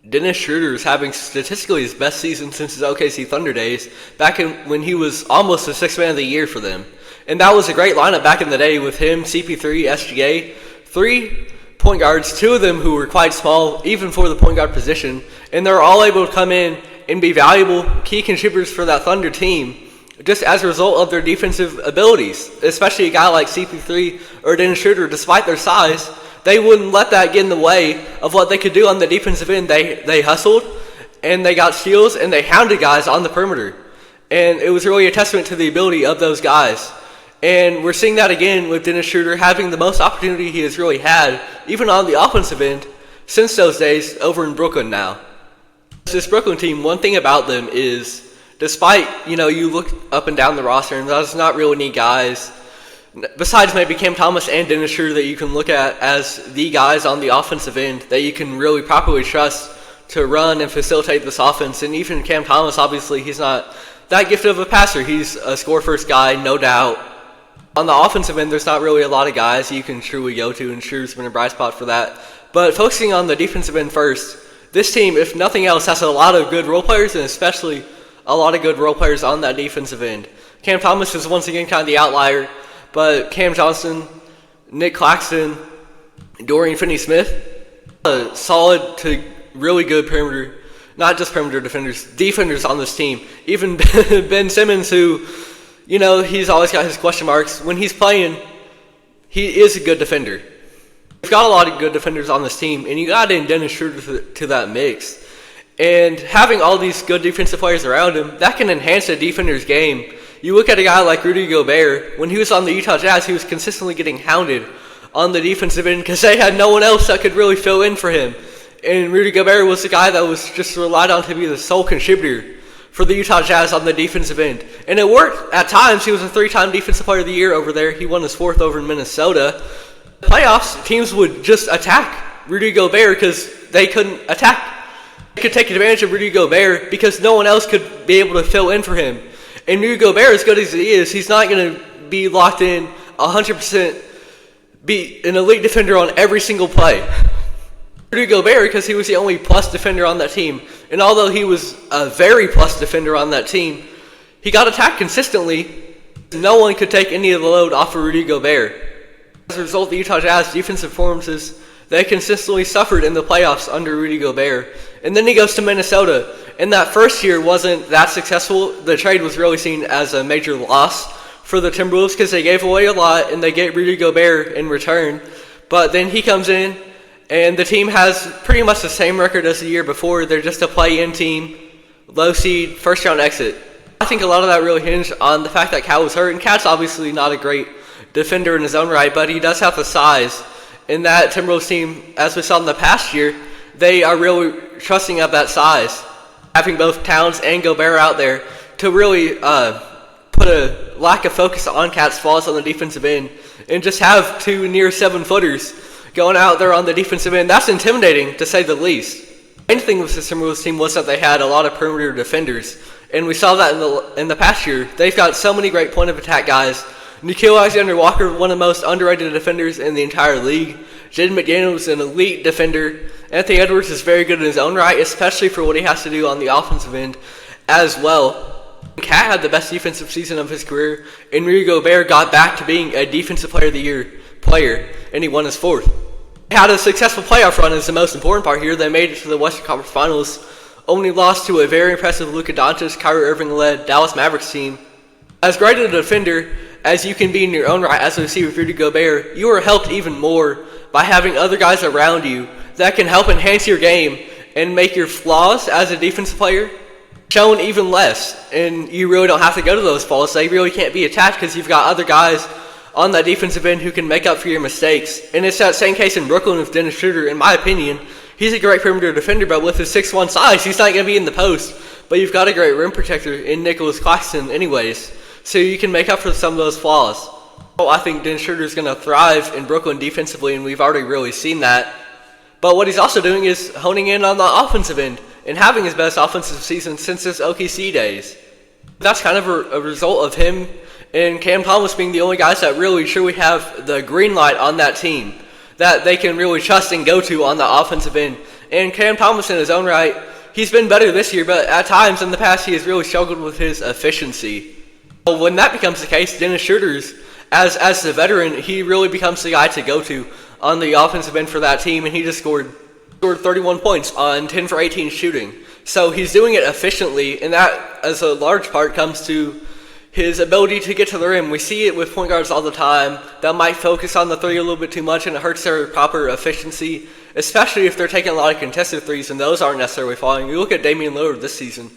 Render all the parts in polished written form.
Dennis Schroder is having statistically his best season since his OKC Thunder days, back when he was almost the sixth man of the year for them. And that was a great lineup back in the day with him, CP3, SGA, 3 point guards, 2 of them who were quite small, even for the point guard position, and they're all able to come in and be valuable key contributors for that Thunder team just as a result of their defensive abilities, especially a guy like CP3 or Dennis Schroder. Despite their size, they wouldn't let that get in the way of what they could do on the defensive end. They hustled, and they got steals, and they hounded guys on the perimeter. And it was really a testament to the ability of those guys. And we're seeing that again with Dennis Schroder having the most opportunity he has really had, even on the offensive end, since those days over in Brooklyn now. This Brooklyn team, one thing about them is, despite, you look up and down the roster and there's not really any guys, besides maybe Cam Thomas and Dennis Schroder, that you can look at as the guys on the offensive end that you can really properly trust to run and facilitate this offense. And even Cam Thomas, obviously, he's not that gifted of a passer. He's a score-first guy, no doubt. On the offensive end, there's not really a lot of guys you can truly go to, and Schroder's been a bright spot for that. But focusing on the defensive end first, this team, if nothing else, has a lot of good role players, and especially a lot of good role players on that defensive end. Cam Thomas is once again kind of the outlier, but Cam Johnson, Nick Claxton, Dorian Finney-Smith, solid to really good perimeter, not just perimeter defenders on this team. Even Ben Simmons, who, he's always got his question marks. When he's playing, he is a good defender. We've got a lot of good defenders on this team, and you got in Dennis Schroder to that mix. And having all these good defensive players around him, that can enhance a defender's game. You look at a guy like Rudy Gobert. When he was on the Utah Jazz, he was consistently getting hounded on the defensive end because they had no one else that could really fill in for him. And Rudy Gobert was the guy that was just relied on to be the sole contributor for the Utah Jazz on the defensive end. And it worked at times. He was a 3-time Defensive Player of the Year over there. He won his 4th over in Minnesota. Playoffs, teams would just attack Rudy Gobert because they couldn't attack. They could take advantage of Rudy Gobert because no one else could be able to fill in for him. And Rudy Gobert, as good as he is, he's not going to be locked in 100%, be an elite defender on every single play. Rudy Gobert, because he was the only plus defender on that team, and although he was a very plus defender on that team, he got attacked consistently. No one could take any of the load off of Rudy Gobert. As a result, the Utah Jazz defensive performances, they consistently suffered in the playoffs under Rudy Gobert. And then he goes to Minnesota. And that first year wasn't that successful. The trade was really seen as a major loss for the Timberwolves because they gave away a lot and they get Rudy Gobert in return. But then he comes in and the team has pretty much the same record as the year before. They're just a play-in team, low seed, first-round exit. I think a lot of that really hinged on the fact that Cat was hurt. And Cat's obviously not a great defender in his own right, but he does have the size. And that Timberwolves team, as we saw in the past year, they are really trusting of that size. Having both Towns and Gobert out there to really put a lack of focus on Cat's flaws on the defensive end and just have 2 near 7-footers going out there on the defensive end. That's intimidating, to say the least. The main thing with the Timberwolves team was that they had a lot of perimeter defenders, and we saw that in the past year. They've got so many great point-of-attack guys. Nickeil Alexander-Walker, one of the most underrated defenders in the entire league. Jaden McDaniels, an elite defender. Anthony Edwards is very good in his own right, especially for what he has to do on the offensive end as well. Cat had the best defensive season of his career, and Rudy Gobert got back to being a Defensive Player of the Year player, and he won his 4th. They had a successful playoff run is the most important part here. They made it to the Western Conference Finals, only lost to a very impressive Luka Doncic, Kyrie Irving-led Dallas Mavericks team. As great a defender as you can be in your own right, as we see with Rudy Gobert, you are helped even more by having other guys around you that can help enhance your game and make your flaws as a defensive player shown even less. And you really don't have to go to those flaws. They really can't be attacked because you've got other guys on that defensive end who can make up for your mistakes. And it's that same case in Brooklyn with Dennis Schroder. In my opinion, he's a great perimeter defender, but with his 6'1" size, he's not going to be in the post. But you've got a great rim protector in Nicholas Claxton anyways, so you can make up for some of those flaws. I think Dennis Schroder is going to thrive in Brooklyn defensively, and we've already really seen that. But what he's also doing is honing in on the offensive end and having his best offensive season since his OKC days. That's kind of a result of him and Cam Thomas being the only guys that really truly have the green light on that team that they can really trust and go to on the offensive end And Cam Thomas in his own right, he's been better this year, but at times in the past he has really struggled with his efficiency. So when that becomes the case, Dennis Schroder, as the veteran, he really becomes the guy to go to on the offensive end for that team, and he just scored 31 points on 10 for 18 shooting. So he's doing it efficiently, and that, as a large part, comes to his ability to get to the rim. We see it with point guards all the time that might focus on the three a little bit too much, and it hurts their proper efficiency, especially if they're taking a lot of contested threes, and those aren't necessarily falling. You look at Damian Lillard this season.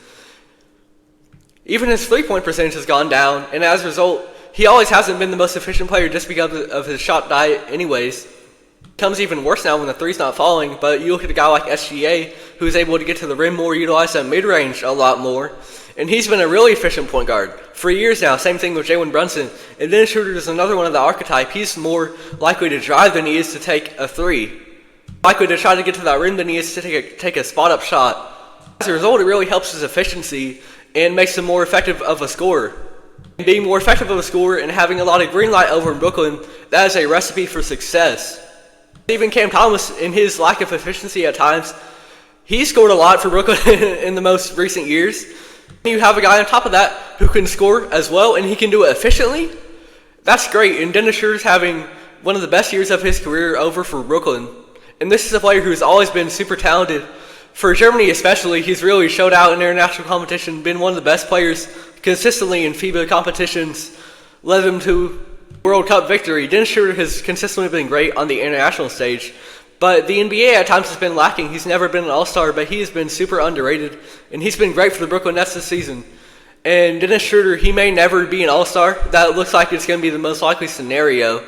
Even his three-point percentage has gone down, and as a result, he always hasn't been the most efficient player just because of his shot diet anyways. It becomes even worse now when the three's not falling, but you look at a guy like SGA, who's able to get to the rim more, utilize that mid-range a lot more, and he's been a really efficient point guard for years now. Same thing with Jalen Brunson. And then Schroeder is another one of the archetype. He's more likely to drive than he is to take a three. Likely to try to get to that rim than he is to take a spot-up shot. As a result, it really helps his efficiency and makes him more effective of a scorer. And being more effective of a scorer and having a lot of green light over in Brooklyn, that is a recipe for success. Even Cam Thomas, in his lack of efficiency at times, he scored a lot for Brooklyn in the most recent years. You have a guy on top of that who can score as well, and he can do it efficiently. That's great, and Dennis Schroder's having one of the best years of his career over for Brooklyn. And this is a player who's always been super talented. For Germany especially, he's really showed out in international competition, been one of the best players consistently in FIBA competitions, led them to World Cup victory. Dennis Schroder has consistently been great on the international stage, but the NBA at times has been lacking. He's never been an all-star, but he has been super underrated, and he's been great for the Brooklyn Nets this season. And Dennis Schroder, he may never be an all-star. That looks like it's going to be the most likely scenario,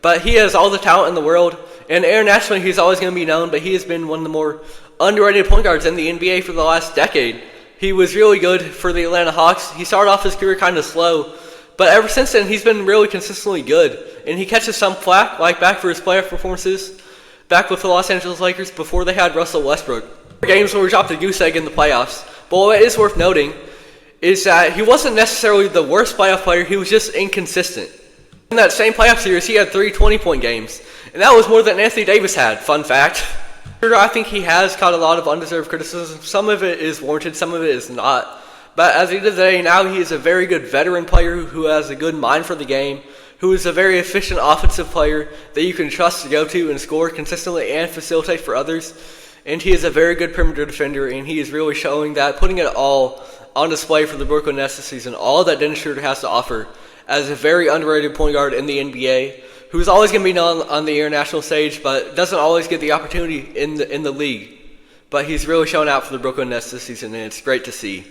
but he has all the talent in the world, and internationally he's always going to be known, but he has been one of the more underrated point guards in the NBA for the last decade. He was really good for the Atlanta Hawks. He started off his career kind of slow, but ever since then he's been really consistently good, and he catches some flack, like back for his playoff performances, back with the Los Angeles Lakers before they had Russell Westbrook. Games where he dropped a goose egg in the playoffs, but what is worth noting is that he wasn't necessarily the worst playoff player, he was just inconsistent. In that same playoff series, he had 3 20-point games, and that was more than Anthony Davis had, fun fact. I think he has caught a lot of undeserved criticism. Some of it is warranted, some of it is not. But at the end of the day, now he is a very good veteran player who has a good mind for the game, who is a very efficient offensive player that you can trust to go to and score consistently and facilitate for others. And he is a very good perimeter defender, and he is really showing that, putting it all on display for the Brooklyn Nets this season, all that Dennis Schroder has to offer as a very underrated point guard in the NBA, who's always going to be known on the international stage, but doesn't always get the opportunity in the league. But he's really shown out for the Brooklyn Nets this season, and it's great to see.